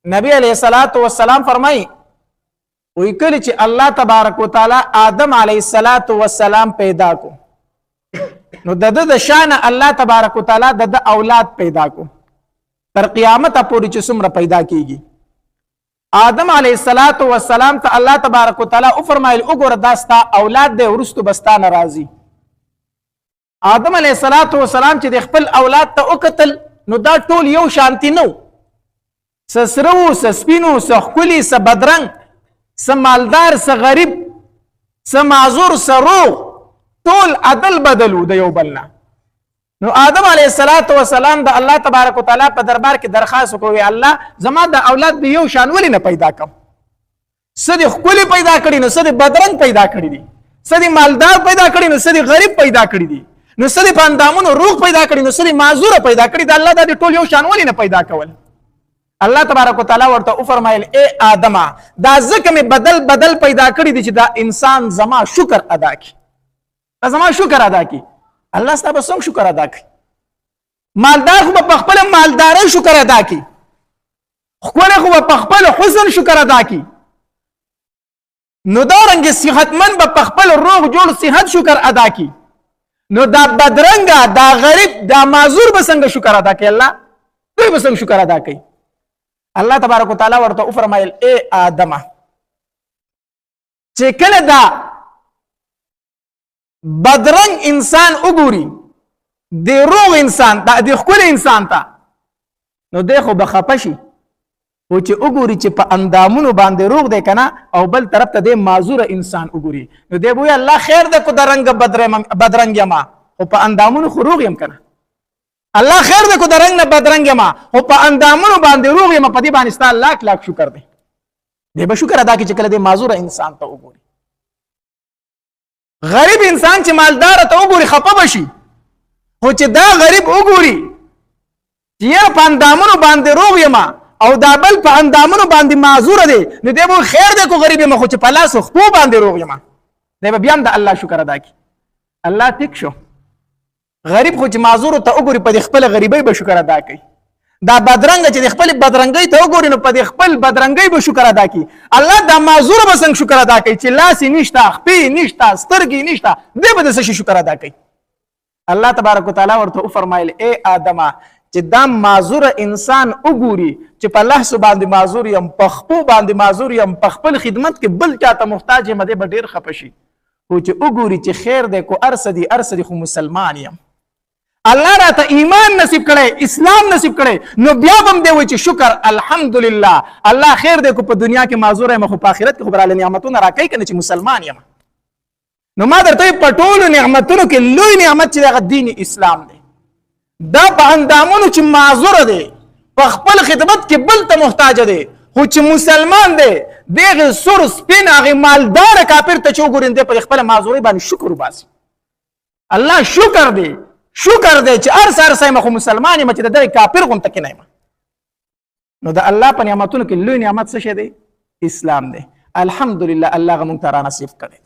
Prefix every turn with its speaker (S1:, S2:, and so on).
S1: نبی علیہ الصلوۃ والسلام فرمایي وی کله چې الله تبارک وتعالى آدم علیہ الصلوۃ والسلام پیدا کو نو د شان الله تبارک وتعالى د اولاد پیدا کو تر قیامت پورې چې څومره پیدا کیږي آدم علیہ الصلوۃ والسلام ته الله تبارک وتعالى او فرمایل وګوره دا ستا اولاد دی ورستو بستا ناراضي آدم علیہ الصلوۃ والسلام چې د خپل اولاد ته وکتل نو دا ټول یو شانتی نو سسرو سسپینو سخکلی سبدرنګ سمالدار سغریب سمعذور سروغ ټول عدل بدلو د یو بلنا نو آدم علیہ الصلوۃ والسلام د الله تبارک وتعالى په دربار کې درخواست وکړي الله زما د اولاد به یو شان ولې نه پیدا کوم سدي خپل پیدا کړی نو سدي بدرنګ پیدا کړی دي سدي مالدار پیدا کړی نو سدي غریب پیدا کړی دي نو سدي پاندامونو روغ پیدا کړی نو سدي معذور پیدا کړی د الله د ټول یو شان ولې نه پیدا کول الله تبارک وتعالى ورته او فرمایل اے آدم دا ځکه مې بدل بدل پیدا کړی دي چې دا انسان زما شکر ادا کړي زما شکر ادا کړي الله ستاسو څنګه شکر ادا کړي مالدار خو په خپل مالداري شکر ادا کړي خو په خپل حسن شکر ادا کړي نو دا رنګ صحتمن په خپل روغ جوړ صحت شکر ادا کړي نو دا بدرنګا دا غریب دا معذور به څنګه شکر ادا کوي الله دوی به څنګه شکر ادا کوي الله تبارک وتعالى ورته او فرمایل اے آدم چې کله دا بدرنګ انسان وګوري د روغ انسان ته د خپل انسان ته نو دغه بخپشي او چې وګوري چې په اندامونو باندې روغ دی کنه او بل طرف ته د معذور انسان وګوري نو دی وای الله خیر ده کو درنګ بدرنګ یما او په اندامونو خو روغ یم کنه الله خیر ده کو درنګ نه بدرنګ یما او په اندامونو باندې روغ یم په دې باندې ستاسو لاک لاک شکر دی دی به شکر ادا کی چې کله د معذور انسان ته وګوري غریب انسان چې مالدار ته وګوري خپه بشي خو چې دا غریب وګوري چې په اندامونو باندې روغ یما او دا بل په اندامونو باندې معذور دی نو دی به خیر دی کو غریب یم خو چې په لاس خو باندې روغ یم دی به بیا د الله شکر ادا کی الله ټیک شو غریب خو چې معذور ته وګوري په خپل غریبۍ به شکر ادا کوي دا بدرنګ چې خپل بدرنګۍ ته وګوري نو په خپل بدرنګۍ به شکر ادا کوي الله دا معذور به څنګه شکر ادا کوي چې لاس نشته خپې نشته سترګې نشته دی به د څه شکر ادا کوي الله تبارک وتعالى ورته فرمایل اے آدم چې دا معذور انسان وګوري چې په لحظه باندې معذور یم په خپو باندې معذور یم په خپل خدمت کې بل چاته محتاج یم دی به ډیر خپشي او چې وګوري چې خیر دی کو ارسدي خو مسلمان یم الله راته ایمان نصیب کړي اسلام نصیب کړي نو بیا هم دی وای چې شکر الحمدلله الله خیر دی کو په دنیا کې معذور یم خو په آخرت کې خبر الله نعمتونه راکړي کنه چې مسلمان یم نو ما درته په ټولو نعمتونو کې لوی نعمت چې د دین اسلام دی دا په اندامونو چې معذور دی په خپل خدمت کې بل ته محتاج دی خو چې مسلمان دی دغه سور سپین هغه مالدار کافر ته چوغورین دی په خپل معذوري باندې شکر وباسي الله شکر دی چې ارسر سم خو مسلمان یم چې د کافر غون تک نه یم نو د الله په نعمتونو کې لوی نعمت څه شه دی اسلام دی الحمدلله الله غو مونږ ته را نصیب کړي